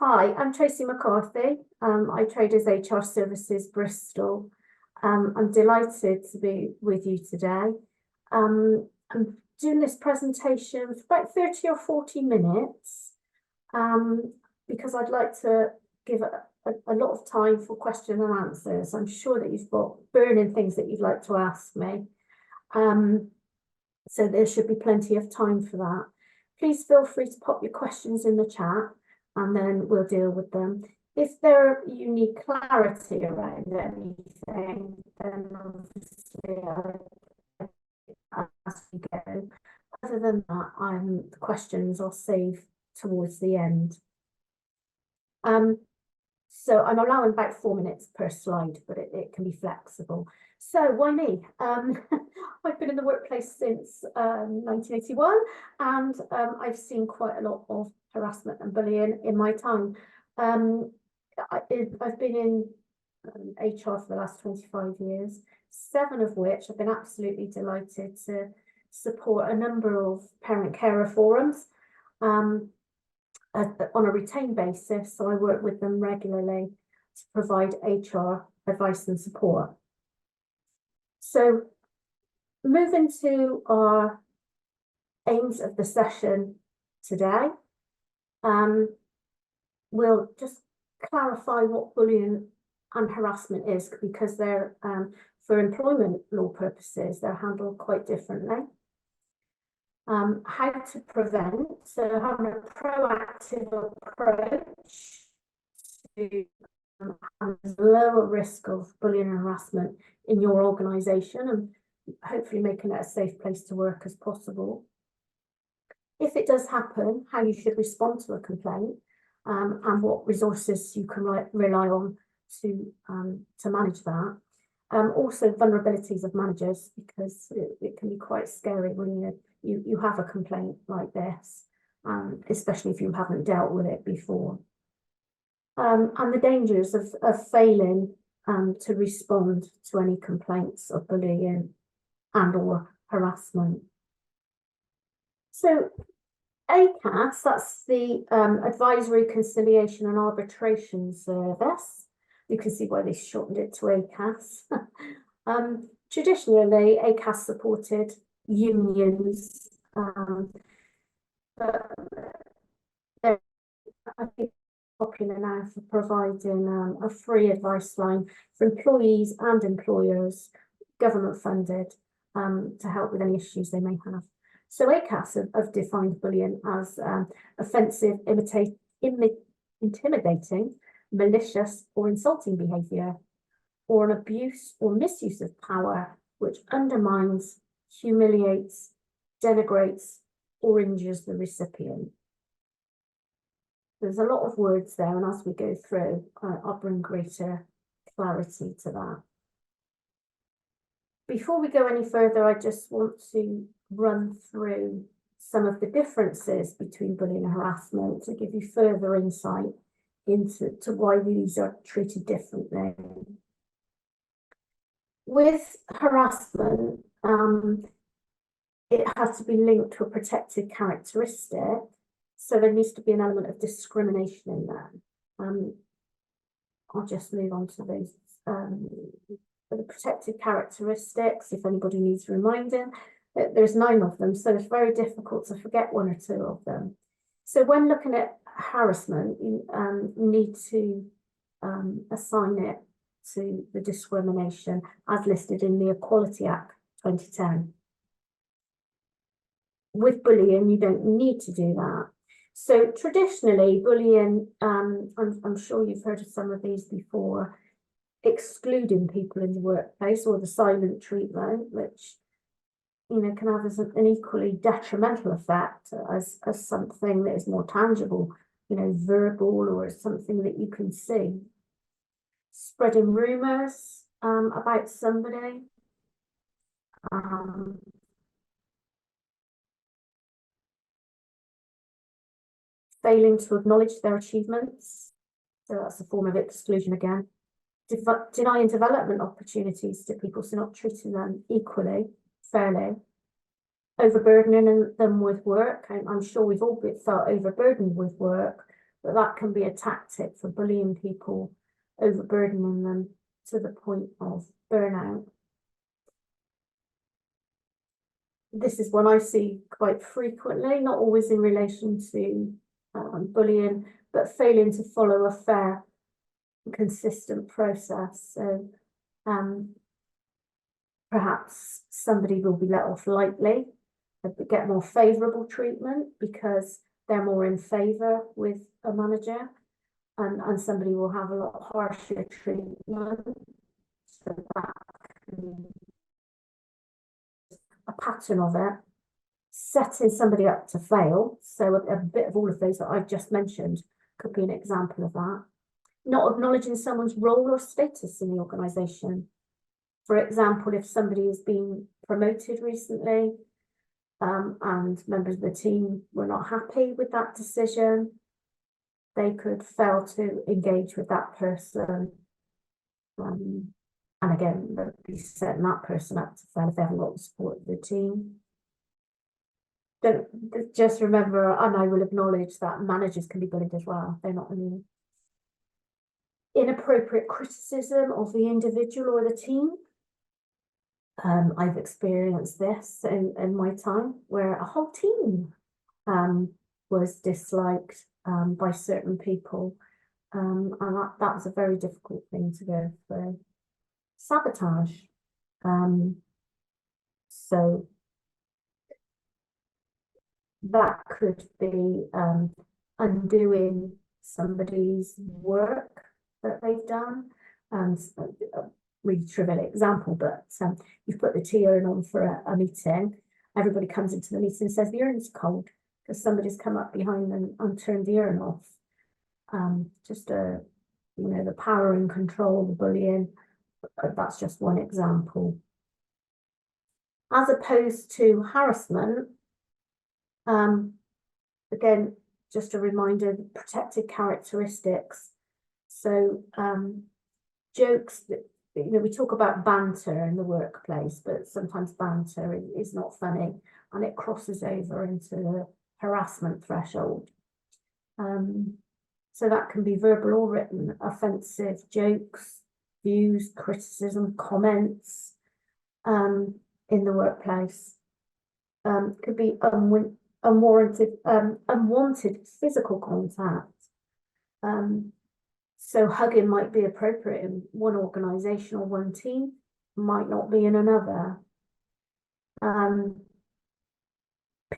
Hi, I'm Tracey McCarthy. I trade as HR Services Bristol. I'm delighted to be with you today. I'm doing this presentation for about 30 or 40 minutes because I'd like to give a lot of time for question and answers. I'm sure that you've got burning things that you'd like to ask me. So there should be plenty of time for that. Please feel free to pop your questions in the chat and then we'll deal with them. If you need clarity around anything, then obviously as we go. Other than that, the questions I'll save towards the end. So I'm allowing about 4 minutes per slide, but it can be flexible. So why me? I've been in the workplace since 1981, and I've seen quite a lot of harassment and bullying in my time. I've been in HR for the last 25 years, 7 of which I've been absolutely delighted to support a number of parent carer forums on a retained basis. So I work with them regularly to provide HR advice and support. So moving to our aims of the session today, we'll just clarify what bullying and harassment is, because they're, for employment law purposes, they're handled quite differently. How to prevent, so having a proactive approach to have a lower risk of bullying and harassment in your organisation, and hopefully making it a safe place to work as possible. If it does happen, how you should respond to a complaint, and what resources you can rely on to manage that. Also vulnerabilities of managers, because it can be quite scary when you have a complaint like this, especially if you haven't dealt with it before. And the dangers of failing to respond to any complaints of bullying and or harassment. So ACAS, that's the Advisory, Conciliation and Arbitration Service. You can see why they shortened it to ACAS. Traditionally, ACAS supported unions, but they're, I think, popular now for providing a free advice line for employees and employers, government funded, to help with any issues they may have. So ACAS have defined bullying as offensive, intimidating, malicious or insulting behaviour, or an abuse or misuse of power which undermines, humiliates, denigrates or injures the recipient. There's a lot of words there, and as we go through, I'll bring greater clarity to that. Before we go any further, I just want to run through some of the differences between bullying and harassment to give you further insight into why these are treated differently. With harassment, it has to be linked to a protected characteristic, so there needs to be an element of discrimination in there. I'll just move on to those. For the protected characteristics, if anybody needs reminding, there's 9 of them, so it's very difficult to forget 1 or 2 of them. So when looking at harassment, you need to assign it to the discrimination as listed in the Equality Act 2010. With bullying, you don't need to do that. So traditionally, bullying, I'm sure you've heard of some of these before, excluding people in the workplace, or the silent treatment, which can have an equally detrimental effect as something that is more tangible, verbal, or something that you can see. Spreading rumours about somebody, failing to acknowledge their achievements, so that's a form of exclusion again. Denying development opportunities to people, so not treating them equally, fairly. Overburdening them with work. I'm sure we've all felt overburdened with work, but that can be a tactic for bullying people, overburdening them to the point of burnout. This is one I see quite frequently, not always in relation to bullying, but failing to follow a fair, consistent process. So perhaps somebody will be let off lightly, but get more favourable treatment because they're more in favour with a manager, and somebody will have a lot harsher treatment. So that can a pattern of it, setting somebody up to fail. So a bit of all of those that I've just mentioned could be an example of that. Not acknowledging someone's role or status in the organisation. For example, if somebody has been promoted recently and members of the team were not happy with that decision, they could fail to engage with that person. And again, they'll be setting that person up to fail if they haven't got the support of the team. Don't just remember, and I will acknowledge that managers can be bullied as well. They're not immune. Inappropriate criticism of the individual or the team. I've experienced this in my time where a whole team was disliked by certain people, and that was a very difficult thing to go through. Sabotage. So that could be undoing somebody's work that they've done. A really trivial example, but you've put the tea urn on for a meeting. Everybody comes into the meeting and says the urn's cold because somebody's come up behind them and turned the urn off. Just the power and control, the bullying. That's just one example. As opposed to harassment, again, just a reminder, protected characteristics. So jokes that, we talk about banter in the workplace, but sometimes banter is not funny and it crosses over into the harassment threshold. So that can be verbal or written, offensive jokes, views, criticism, comments in the workplace. Could be unwanted physical contact. So hugging might be appropriate in one organisation or one team, might not be in another.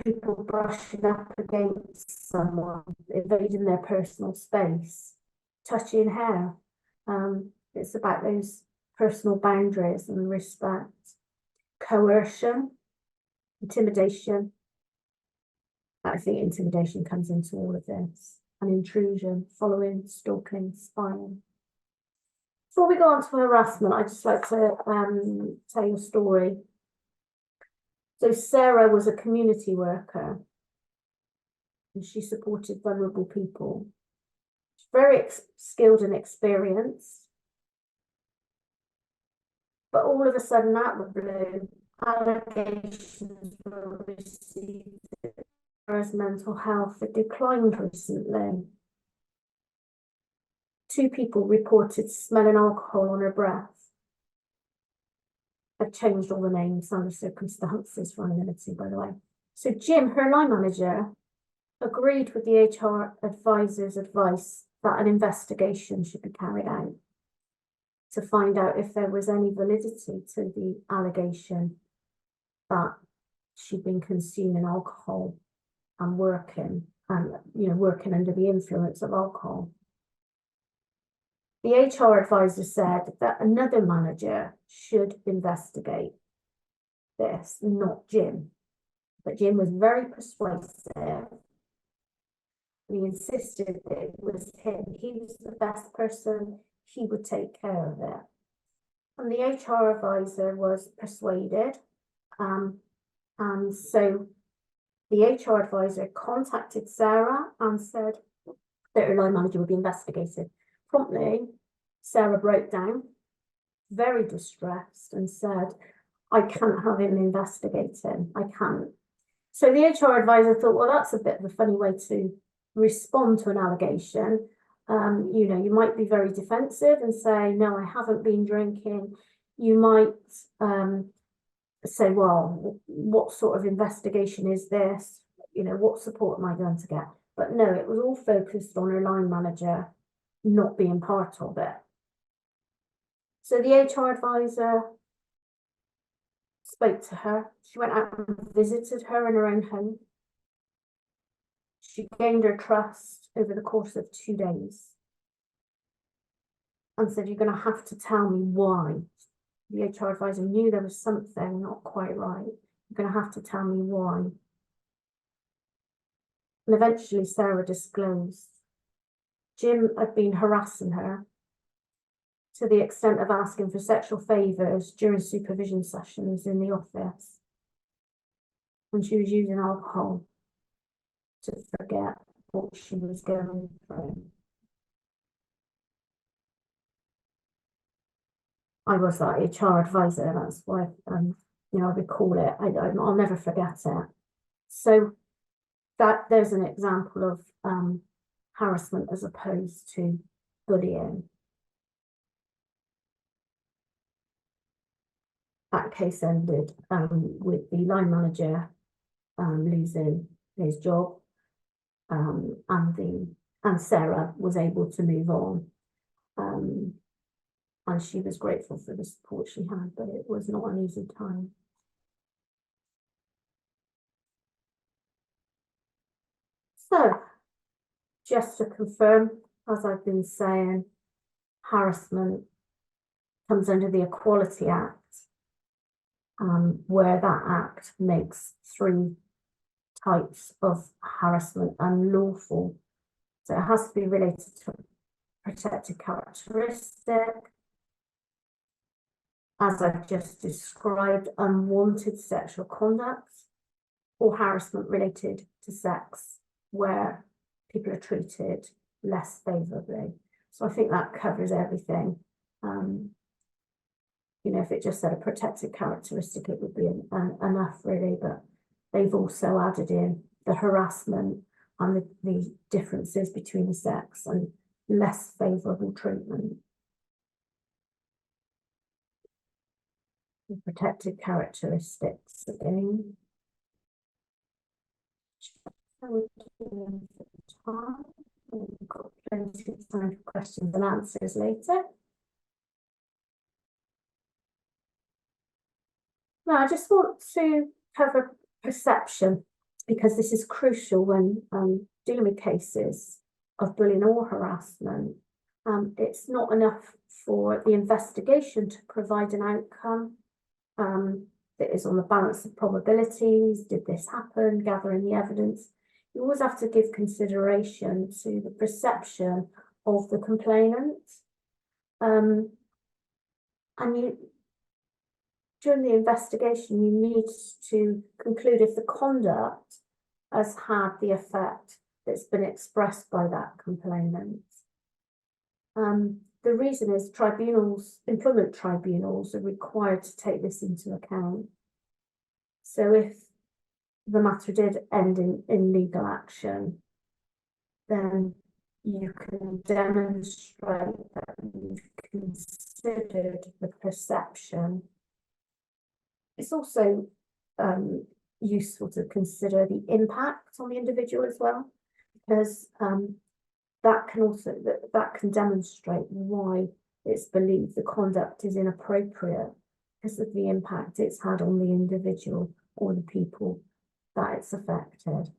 People brushing up against someone, invading their personal space, touching hair. It's about those personal boundaries and respect. Coercion, intimidation. I think intimidation comes into all of this. And intrusion, following, stalking, spying. Before we go on to harassment, I'd just like to tell you a story. So Sarah was a community worker and she supported vulnerable people. She's very skilled and experienced. But all of a sudden, out of the blue, allegations were received that Sarah's mental health had declined recently. 2 people reported smelling alcohol on her breath. I've changed all the names and the circumstances for anonymity, by the way. So Jim, her line manager, agreed with the HR advisor's advice that an investigation should be carried out to find out if there was any validity to the allegation that she'd been consuming alcohol and working under the influence of alcohol. The HR advisor said that another manager should investigate this, not Jim. But Jim was very persuasive. He insisted that it was him. He was the best person. He would take care of it. And the HR advisor was persuaded. And so the HR advisor contacted Sarah and said that her line manager would be investigated. Promptly, Sarah broke down, very distressed, and said, I can't have him investigating. I can't. So the HR advisor thought, well, that's a bit of a funny way to respond to an allegation, you know, you might be very defensive and say, no, I haven't been drinking. You might say, well, what sort of investigation is this? You know, what support am I going to get? But no, it was all focused on her line manager not being part of it. So the HR advisor spoke to her. She went out and visited her in her own home. She gained her trust over the course of 2 days and said, you're going to have to tell me why. The HR advisor knew there was something not quite right. You're going to have to tell me why. And eventually Sarah disclosed Jim had been harassing her to the extent of asking for sexual favours during supervision sessions in the office. And she was using alcohol to forget what she was going through. I was that HR advisor, that's why, you know, I recall it. I'll never forget it. So that there's an example of harassment as opposed to bullying. That case ended with the line manager losing his job, and Sarah was able to move on, and she was grateful for the support she had, but it was not an easy time. So, just to confirm, as I've been saying, harassment comes under the Equality Act, where that act makes 3 types of harassment unlawful. So it has to be related to a protected characteristic. As I've just described, unwanted sexual conduct or harassment related to sex, where people are treated less favourably. So I think that covers everything. You know, if it just said a protected characteristic, it would be enough really, but they've also added in the harassment and the differences between the sex and less favourable treatment. The protected characteristics again. We've got plenty of time for questions and answers later. Now, I just want to cover perception, because this is crucial when dealing with cases of bullying or harassment. It's not enough for the investigation to provide an outcome that is on the balance of probabilities. Did this happen? Gathering the evidence. You always have to give consideration to the perception of the complainant. And during the investigation, you need to conclude if the conduct has had the effect that's been expressed by that complainant. The reason is tribunals, employment tribunals, are required to take this into account. So if the matter did end in legal action, then you can demonstrate that you've considered the perception. It's also useful to consider the impact on the individual as well, because that can demonstrate why it's believed the conduct is inappropriate because of the impact it's had on the individual or the people that it's affected.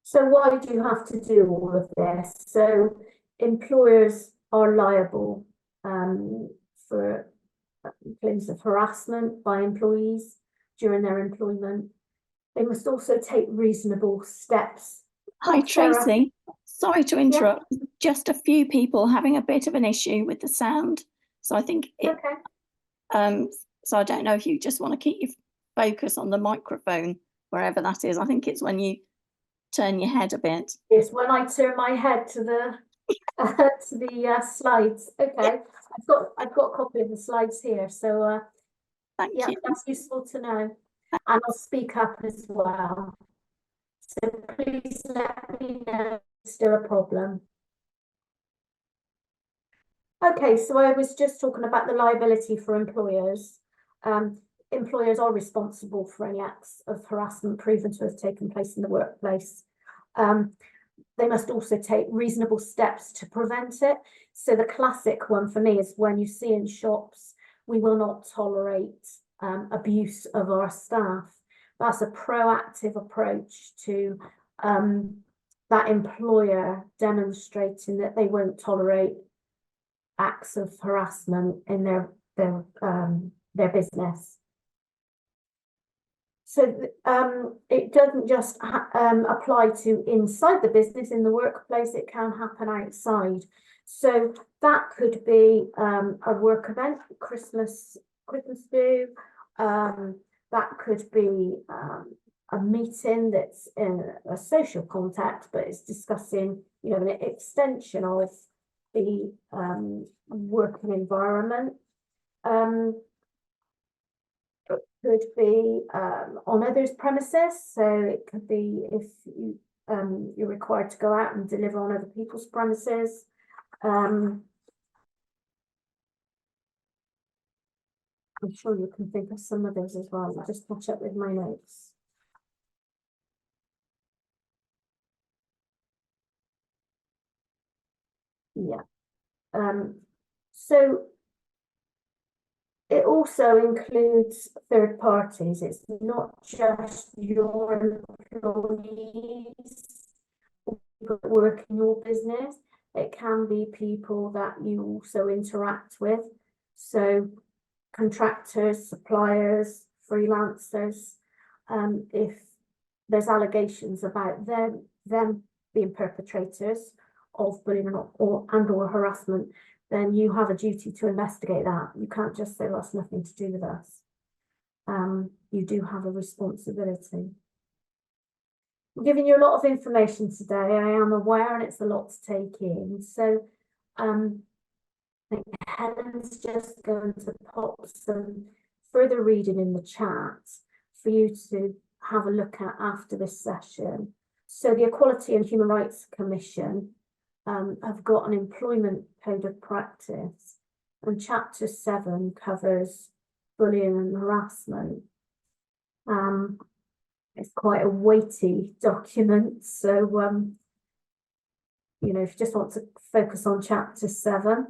So why do you have to do all of this? So employers are liable for claims of harassment by employees during their employment. They must also take reasonable steps. Hi, Tracy. Sorry to interrupt. Yeah. Just a few people having a bit of an issue with the sound. So I think it, okay. So I don't know if you just want to keep your focus on the microphone, wherever that is. I think it's when you turn your head a bit. It's when I turn my head to the to the slides. Okay, I've got a copy of the slides here. So thank you. That's useful to know. and I'll speak up as well. So please let me know if it's still a problem. Okay, so I was just talking about the liability for employers. Employers are responsible for any acts of harassment proven to have taken place in the workplace. They must also take reasonable steps to prevent it. So the classic one for me is when you see in shops, we will not tolerate abuse of our staff. That's a proactive approach to that employer demonstrating that they won't tolerate acts of harassment in their business. So it doesn't just apply to inside the business in the workplace, it can happen outside. So that could be a work event, Christmas do, that could be a meeting that's in a social contact, but it's discussing, you know, an extension of the working environment. It could be on others' premises, so it could be if you, you're required to go out and deliver on other people's premises. I'm sure you can think of some of those as well. I'll just catch up with my notes. Yeah. So it also includes third parties. It's not just your employees that work in your business. It can be people that you also interact with. So contractors, suppliers, freelancers, if there's allegations about them being perpetrators of bullying or harassment, then you have a duty to investigate that. You can't just say, well, that's nothing to do with us. You do have a responsibility. I'm giving you a lot of information today, I am aware, and it's a lot to take in. So I think Helen's just going to pop some further reading in the chat for you to have a look at after this session. So the Equality and Human Rights Commission have got an employment code of practice, and chapter 7 covers bullying and harassment. It's quite a weighty document, so you know, if you just want to focus on chapter 7.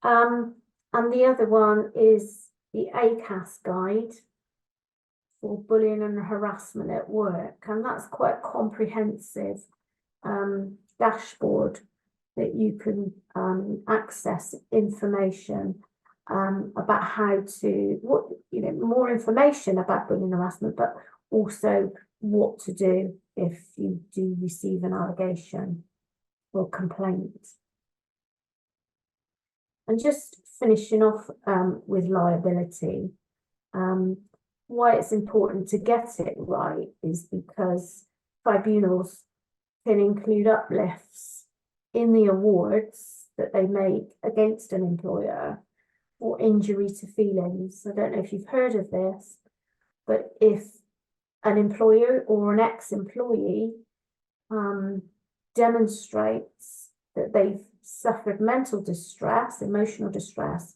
And the other one is the ACAS guide for bullying and harassment at work, and that's quite a comprehensive dashboard that you can access information about how to, more information about bullying and harassment, but also what to do if you do receive an allegation or complaint. And just finishing off with liability, why it's important to get it right is because tribunals can include uplifts in the awards that they make against an employer for injury to feelings. I don't know if you've heard of this, but if an employer or an ex-employee demonstrates that they've suffered mental distress, emotional distress,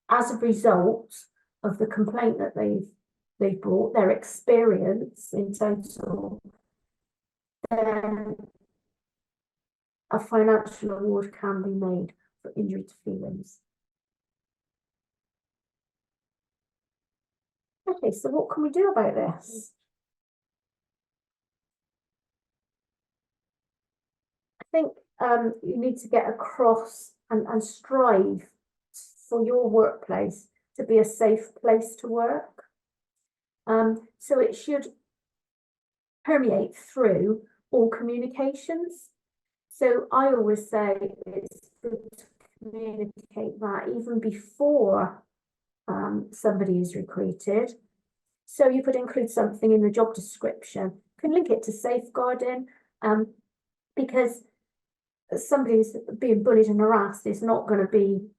as a result of the complaint that they've brought, their experience in total, then a financial award can be made for injury to feelings. Okay, so what can we do about this? I think you need to get across and strive for your workplace to be a safe place to work. So it should permeate through all communications. So I always say it's good to communicate that even before somebody is recruited. So you could include something in the job description. You can link it to safeguarding, because somebody who's being bullied and harassed is not going to be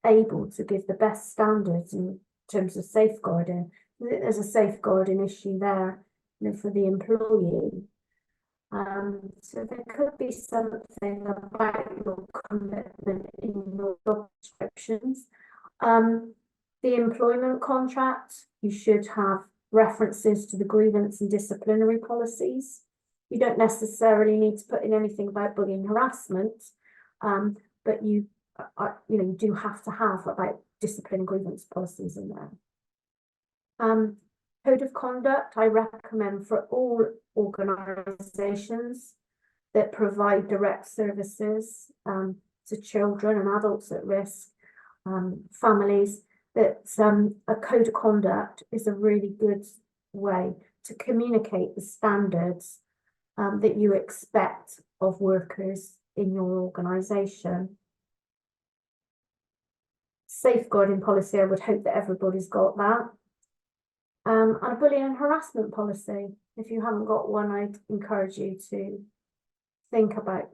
able to give the best standards in terms of safeguarding. there's a safeguarding issue there, for the employee. So there could be something about your commitment in your job descriptions. The employment contract, you should have references to the grievance and disciplinary policies. You don't necessarily need to put in anything about bullying and harassment, but you do have to have about discipline and grievance policies in there. Code of conduct, I recommend for all organisations that provide direct services to children and adults at risk, families, that a code of conduct is a really good way to communicate the standards that you expect of workers in your organisation. Safeguarding policy, I would hope that everybody's got that. And a bullying and harassment policy. If you haven't got one, I'd encourage you to think about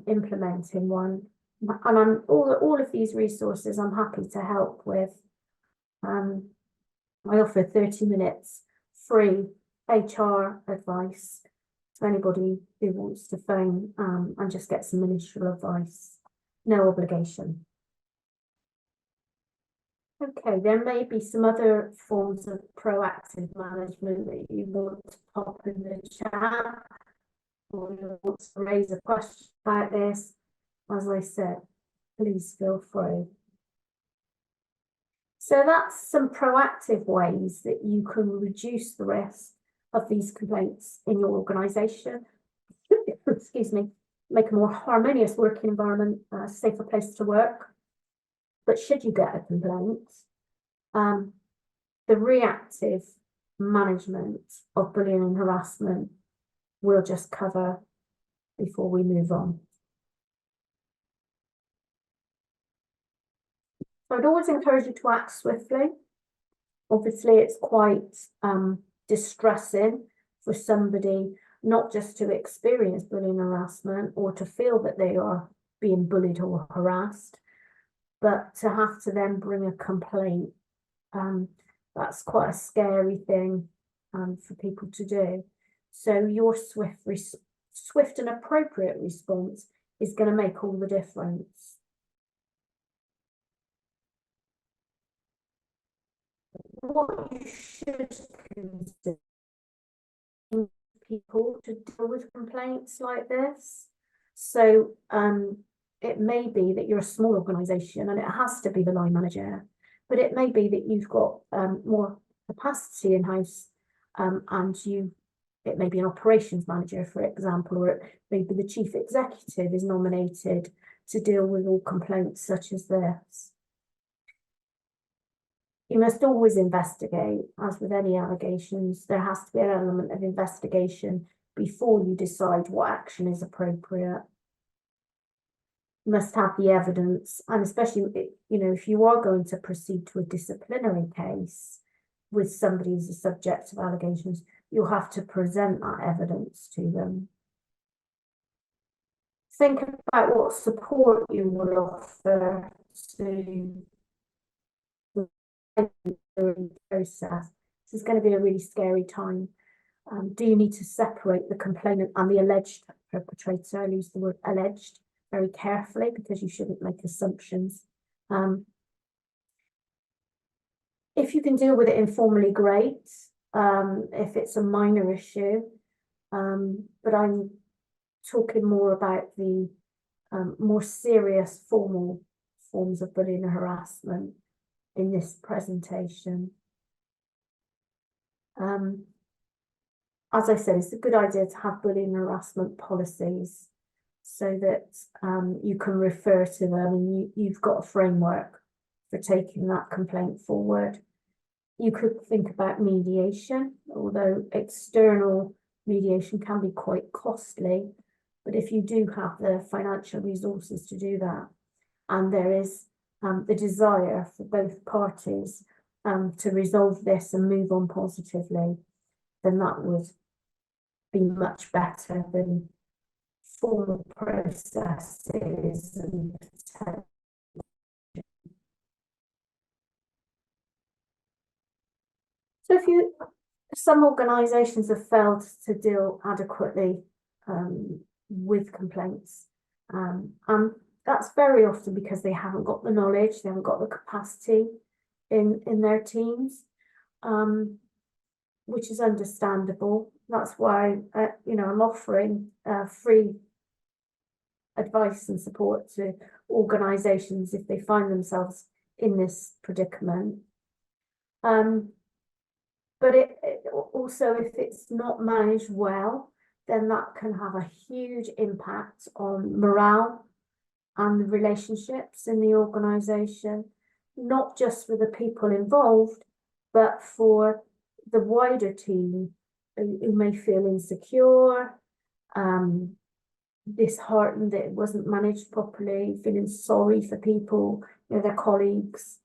implementing one. And all of these resources I'm happy to help with. I offer 30 minutes free HR advice to anybody who wants to phone and just get some initial advice. No obligation. Okay, there may be some other forms of proactive management that you want to pop in the chat, or you want to raise a question about this. As I said, please feel free. So that's some proactive ways that you can reduce the risk of these complaints in your organisation. Excuse me, make a more harmonious working environment, a safer place to work. But should you get a complaint, the reactive management of bullying and harassment we'll just cover before we move on. So I'd always encourage you to act swiftly. Obviously, it's quite distressing for somebody not just to experience bullying and harassment or to feel that they are being bullied or harassed, but to have to then bring a complaint. That's quite a scary thing for people to do. So your swift and appropriate response is going to make all the difference. What you should consider people to deal with complaints like this. So it may be that you're a small organisation and it has to be the line manager, but it may be that you've got more capacity in-house and it may be an operations manager, for example, or it may be the chief executive is nominated to deal with all complaints such as this. You must always investigate, as with any allegations. There has to be an element of investigation before you decide what action is appropriate. You must have the evidence, and especially, if you are going to proceed to a disciplinary case with somebody who's a subject of allegations, you'll have to present that evidence to them. Think about what support you will offer to the process. This is going to be a really scary time. Do you need to separate the complainant and the alleged perpetrator? I use the word alleged very carefully because you shouldn't make assumptions. If you can deal with it informally, great. If it's a minor issue, but I'm talking more about the more serious formal forms of bullying and harassment in this presentation. As I said, it's a good idea to have bullying and harassment policies so that you can refer to them and you've got a framework for taking that complaint forward. You could think about mediation, although external mediation can be quite costly, but if you do have the financial resources to do that, and there is the desire for both parties to resolve this and move on positively, then that would be much better than formal processes and So some organisations have failed to deal adequately with complaints, and that's very often because they haven't got the knowledge, they haven't got the capacity in their teams, which is understandable. That's why I'm offering free advice and support to organisations if they find themselves in this predicament. But it also, if it's not managed well, then that can have a huge impact on morale and the relationships in the organisation, not just for the people involved, but for the wider team who may feel insecure, disheartened that it wasn't managed properly, feeling sorry for people, their colleagues.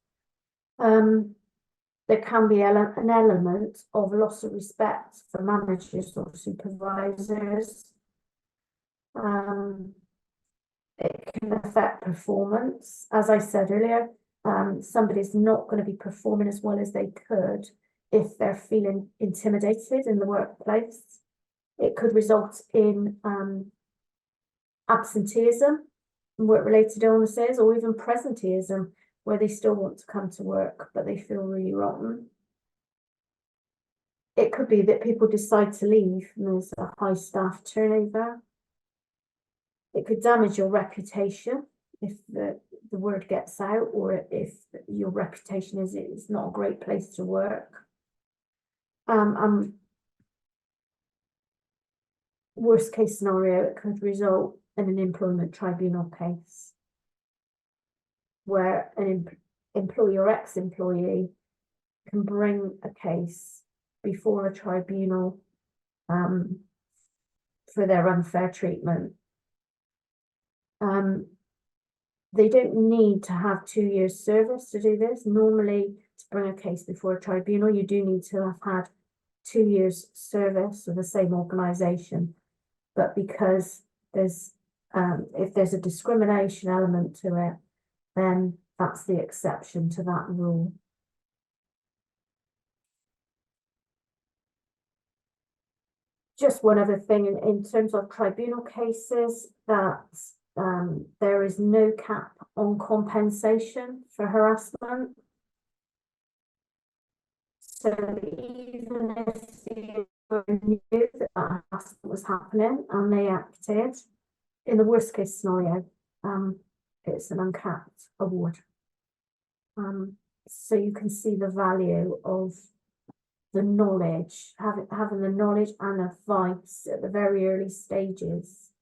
There can be an element of loss of respect for managers or supervisors. It can affect performance. As I said earlier, somebody's not going to be performing as well as they could if they're feeling intimidated in the workplace. It could result in absenteeism, work-related illnesses, or even presenteeism, where they still want to come to work, but they feel really rotten. It could be that people decide to leave and there's a high staff turnover. It could damage your reputation if the word gets out, or if your reputation is it's not a great place to work. Worst case scenario, it could result in an employment tribunal case, where an employee or ex-employee can bring a case before a tribunal for their unfair treatment. They don't need to have 2 years service to do this. Normally, to bring a case before a tribunal, you do need to have had 2 years service with the same organisation. But because there's if there's a discrimination element to it, then that's the exception to that rule. Just one other thing in terms of tribunal cases, that there is no cap on compensation for harassment. So even if the employer knew that harassment was happening and they acted, in the worst case scenario, it's an uncapped award. So you can see the value of the knowledge, having the knowledge and advice at the very early stages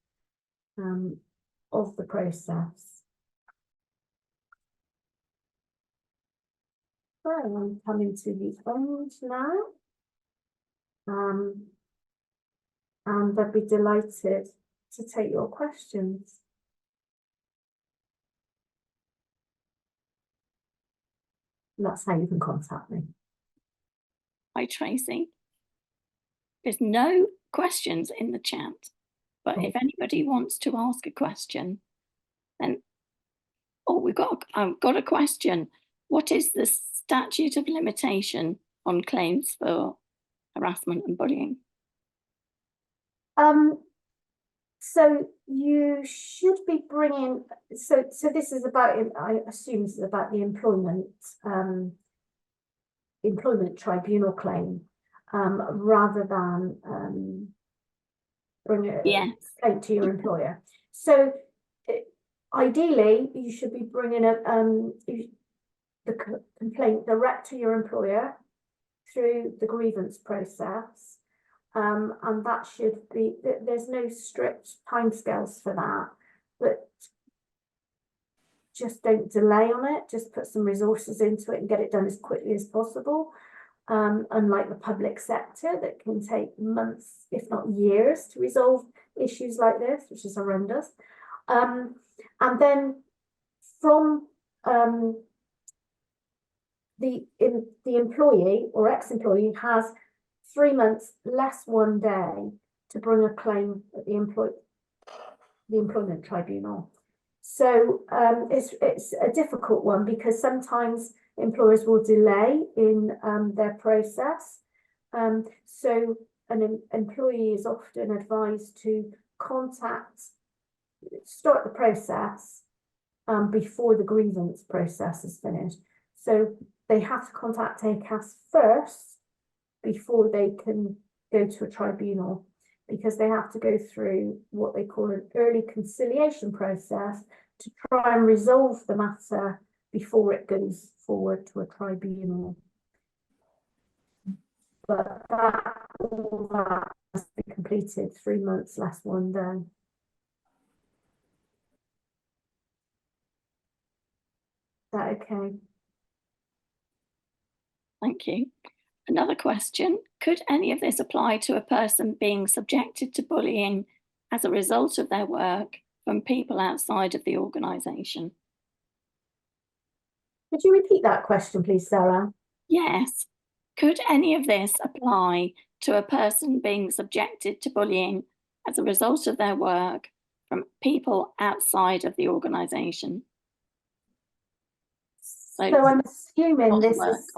of the process. So I'm coming to the end now. And I'd be delighted to take your questions. And that's how you can contact me. Hi, Tracey. There's no questions in the chat, but if anybody wants to ask a question, then I've got a question. What is the statute of limitation on claims for harassment and bullying? So you should be bringing. So this is about. I assume this is about the employment tribunal claim, rather than bring a complaint to your employer. So ideally, you should be bringing the complaint direct to your employer through the grievance process, and that should be. There's no strict timescales for that, but just don't delay on it. Just put some resources into it and get it done as quickly as possible. Unlike the public sector, that can take months, if not years, to resolve issues like this, which is horrendous. And then from the employee or ex-employee has 3 months less 1 day to bring a claim at the employment tribunal. So it's a difficult one because sometimes employers will delay in their process. So an employee is often advised to start the process before the grievance process is finished. So they have to contact ACAS first before they can go to a tribunal, because they have to go through what they call an early conciliation process to try and resolve the matter before it goes forward to a tribunal. But all that has to be completed 3 months less 1 day. Is that okay? Thank you. Another question, could any of this apply to a person being subjected to bullying as a result of their work from people outside of the organisation? Could you repeat that question, please, Sarah? Yes. Could any of this apply to a person being subjected to bullying as a result of their work from people outside of the organisation? So I'm assuming this is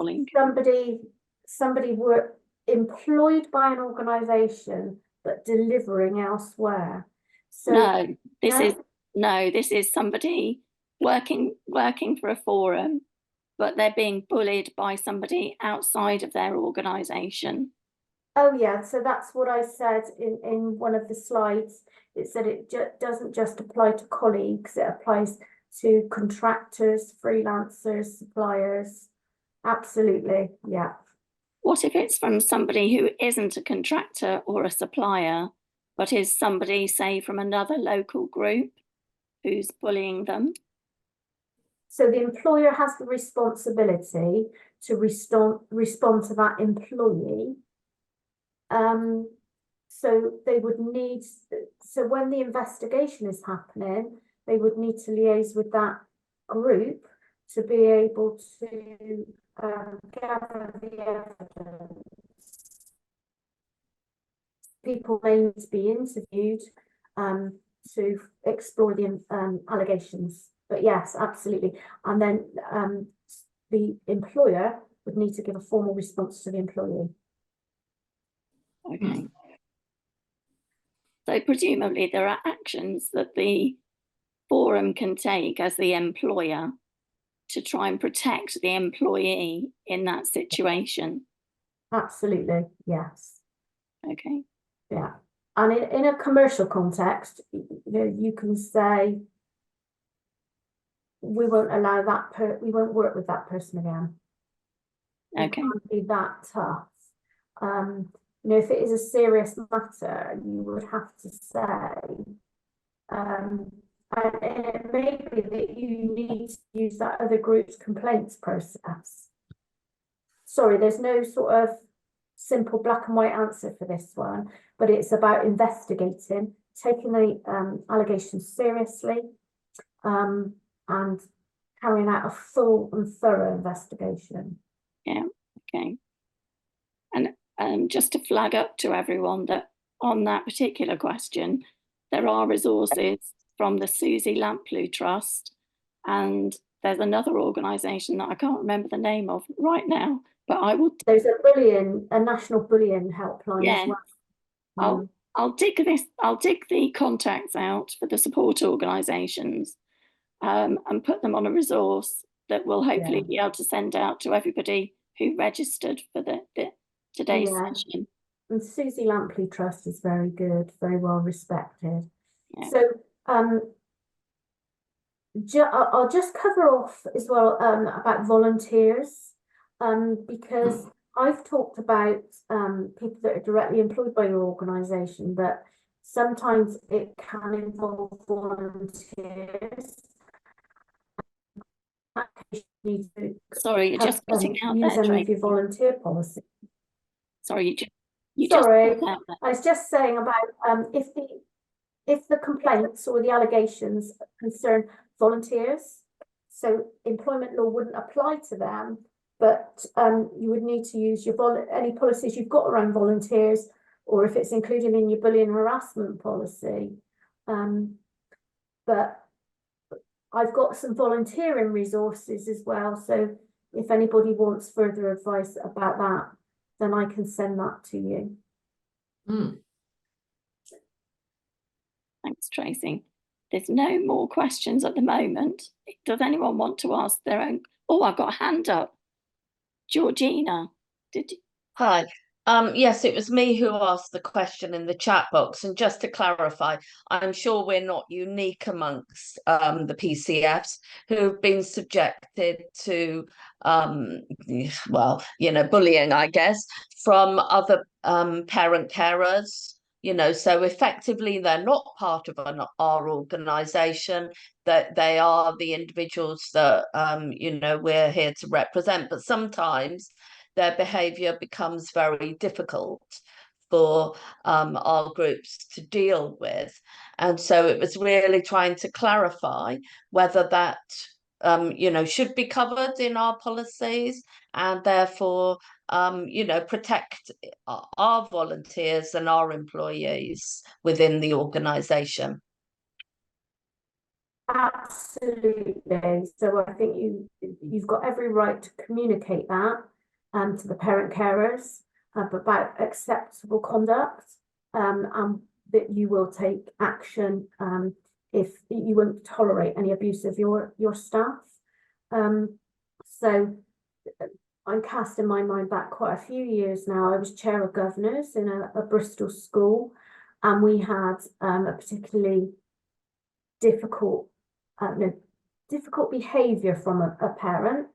somebody were employed by an organisation but delivering elsewhere. So this is somebody working for a forum, but they're being bullied by somebody outside of their organisation. Oh yeah, so that's what I said in one of the slides. It said it doesn't just apply to colleagues, it applies to contractors, freelancers, suppliers. Absolutely, yeah. What if it's from somebody who isn't a contractor or a supplier, but is somebody, say, from another local group who's bullying them? So the employer has the responsibility to respond to that employee. So they would need, so when the investigation is happening, they would need to liaise with that group to be able to gather the evidence. People may need to be interviewed to explore the allegations. But yes, absolutely. And then the employer would need to give a formal response to the employee. Okay. So presumably there are actions that the forum can take as the employer to try and protect the employee in that situation. Absolutely, yes. Okay. Yeah. And in a commercial context, you can say, we won't allow we won't work with that person again. Okay. You can't be that tough. If it is a serious matter, you would have to say, and it may be that you need to use that other group's complaints process. Sorry, there's no sort of simple black and white answer for this one, but it's about investigating, taking the allegations seriously, and carrying out a full and thorough investigation. Yeah, okay. And just to flag up to everyone that on that particular question, there are resources from the Susie Lamplugh Trust, and there's another organisation that I can't remember the name of right now, but I will. There's a national bullying helpline as well. I'll dig the contacts out for the support organisations and put them on a resource that will hopefully be able to send out to everybody who registered for today's session. And Susie Lamplugh Trust is very good, very well respected. Yeah. So I'll just cover off as well about volunteers, because I've talked about people that are directly employed by your organisation, but sometimes it can involve volunteers. Sorry, you're just cutting out there, Use any of your volunteer policy. Sorry, Sorry, I was just saying about if the complaints or the allegations concern volunteers, so employment law wouldn't apply to them, but you would need to use your any policies you've got around volunteers, or if it's included in your bullying harassment policy. But I've got some volunteering resources as well. So if anybody wants further advice about that, then I can send that to you. Thanks, Tracey. There's no more questions at the moment. Does anyone want to ask their own? Oh, I've got a hand up. Georgina, did you? Hi. Yes, it was me who asked the question in the chat box. And just to clarify, I'm sure we're not unique amongst the PCFs who've been subjected to, well, you know, bullying, I guess, from other parent carers. You know, so effectively they're not part of our organisation, that they are the individuals that, you know, we're here to represent. But sometimes their behaviour becomes very difficult for our groups to deal with. And so it was really trying to clarify whether that, you know, should be covered in our policies, and therefore, you know, protect our volunteers and our employees within the organisation. Absolutely. So I think you've got every right to communicate that to the parent carers about acceptable conduct, and that you will take action if you won't tolerate any abuse of your staff. So I'm casting my mind back quite a few years now. I was chair of governors in a Bristol school, and we had a particularly difficult behaviour from a parent,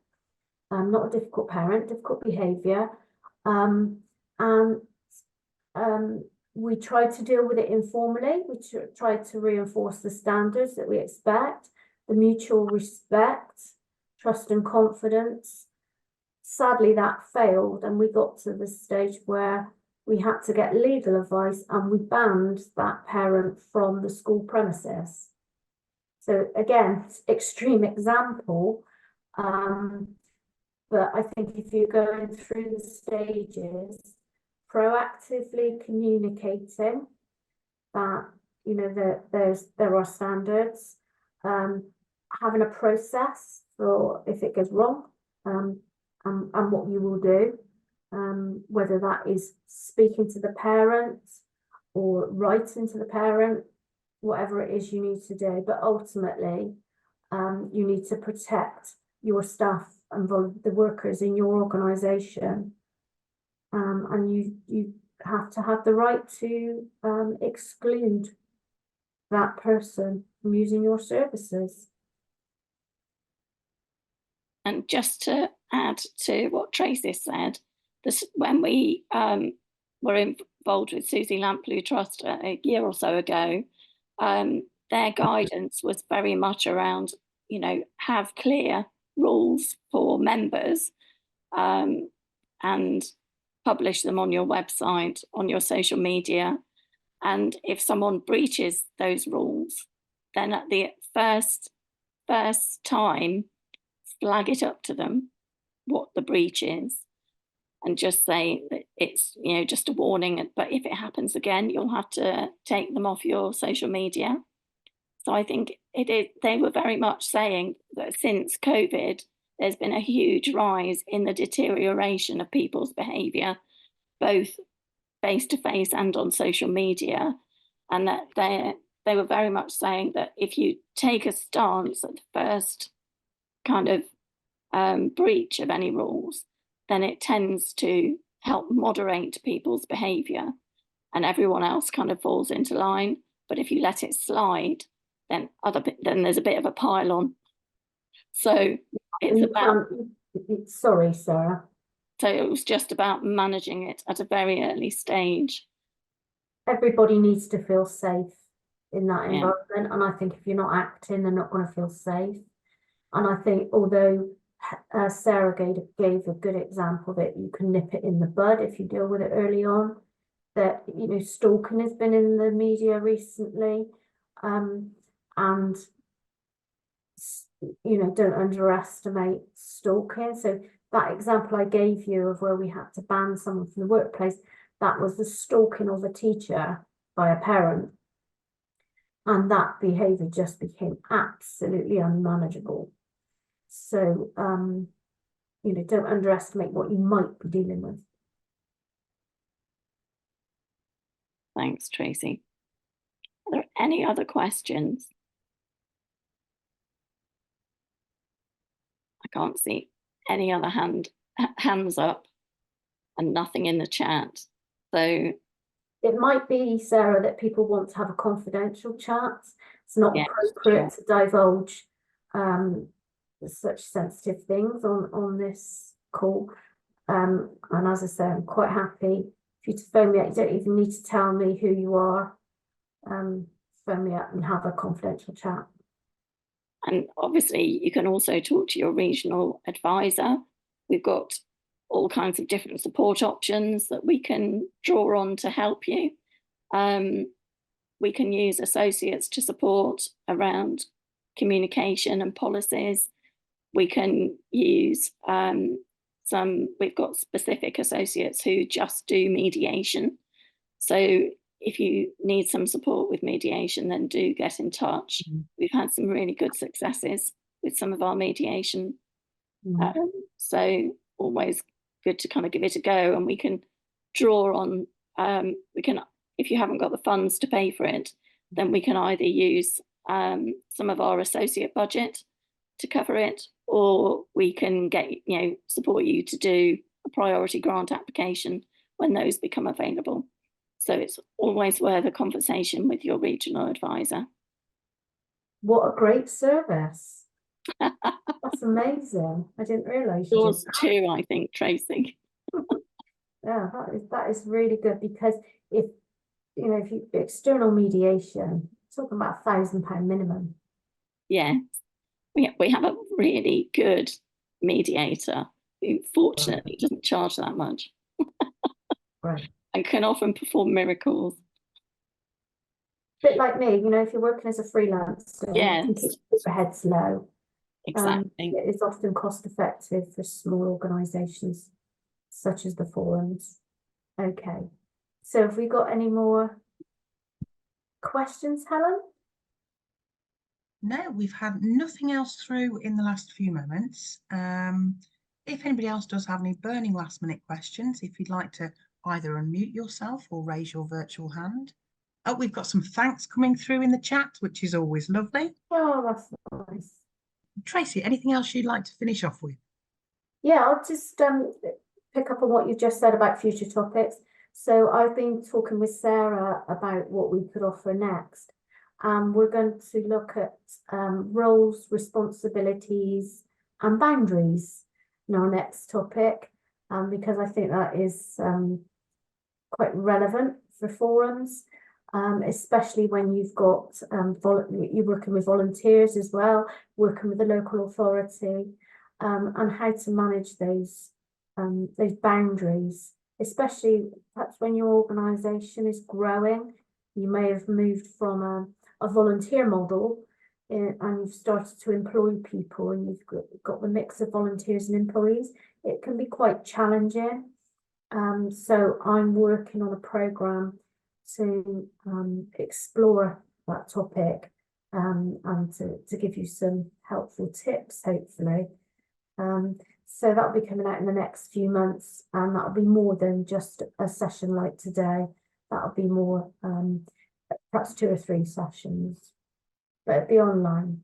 not a difficult parent, difficult behaviour, and we tried to deal with it informally. We tried to reinforce the standards that we expect, the mutual respect, trust and confidence. Sadly, that failed, and we got to the stage where we had to get legal advice, and we banned that parent from the school premises. So again, extreme example, but I think if you're going through the stages, proactively communicating that, you know, there are standards, having a process for if it goes wrong, and what you will do, whether that is speaking to the parent or writing to the parent, whatever it is you need to do. But ultimately, you need to protect your staff and the workers in your organisation, and you have to have the right to exclude that person from using your services. And just to add to what Tracey said, when we were involved with Susie Lamplugh Trust a year or so ago, their guidance was very much around, you know, have clear rules for members, and publish them on your website, on your social media. And if someone breaches those rules, then at the first time, flag it up to them what the breach is, and just say that it's, you know, just a warning. But if it happens again, you'll have to take them off your social media. So I think they were very much saying that since COVID, there's been a huge rise in the deterioration of people's behaviour, both face-to-face and on social media, and that they were very much saying that if you take a stance at the first kind of breach of any rules, then it tends to help moderate people's behaviour, and everyone else kind of falls into line. But if you let it slide, then there's a bit of a pile on. So it's about. Sorry, Sarah. So it was just about managing it at a very early stage. Everybody needs to feel safe in that environment, and I think if you're not acting, they're not going to feel safe. And I think, although Sarah gave a good example that you can nip it in the bud if you deal with it early on, that, you know, stalking has been in the media recently, and, you know, don't underestimate stalking. So that example I gave you of where we had to ban someone from the workplace, that was the stalking of a teacher by a parent. and that behaviour just became absolutely unmanageable. So, you know, don't underestimate what you might be dealing with. Thanks, Tracy. Are there any other questions? I can't see any other hands up and nothing in the chat. So it might be, Sarah, that people want to have a confidential chat. It's not appropriate to divulge such sensitive things on this call. And as I say, I'm quite happy for you to phone me up. You don't even need to tell me who you are. Phone me up and have a confidential chat. And obviously you can also talk to your regional advisor. We've got all kinds of different support options that we can draw on to help you. We can use associates to support around communication and policies. We can use we've got specific associates who just do mediation. So if you need some support with mediation, then do get in touch. We've had some really good successes with some of our mediation. So always good to kind of give it a go, and we can draw on, if you haven't got the funds to pay for it, then we can either use some of our associate budget to cover it, or we can support you to do a priority grant application when those become available. So it's always worth a conversation with your regional advisor. What a great service. That's amazing. I didn't realise you Yours too, I think, Tracy. Yeah, that is really good, because if you external mediation, talking about £1,000 minimum. Yeah, we have a really good mediator who fortunately doesn't charge that much. Right. And can often perform miracles. Bit like me, if you're working as a freelancer, you can keep overheads low. Exactly. It is often cost effective for small organisations such as the forums. Okay, so have we got any more questions, Helen? No, we've had nothing else through in the last few moments. If anybody else does have any burning last minute questions, if you'd like to either unmute yourself or raise your virtual hand. Oh, we've got some thanks coming through in the chat, which is always lovely. Oh, that's nice. Tracy, anything else you'd like to finish off with? Yeah, I'll just pick up on what you just said about future topics. So I've been talking with Sarah about what we could offer next. We're going to look at roles, responsibilities and boundaries in our next topic, because I think that is quite relevant for forums, especially when you've got you're working with volunteers as well, working with the local authority, and how to manage those boundaries, especially perhaps when your organisation is growing. You may have moved from a volunteer model and you've started to employ people, and you've got the mix of volunteers and employees. It can be quite challenging. So I'm working on a programme to explore that topic, and to give you some helpful tips, hopefully. So that'll be coming out in the next few months, and that'll be more than just a session like today. That'll be more, perhaps 2 or 3 sessions, but it'll be online.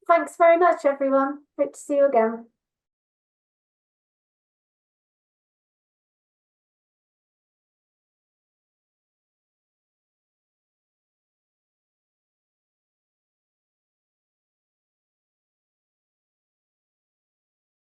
Thanks very much, everyone. Hope to see you again.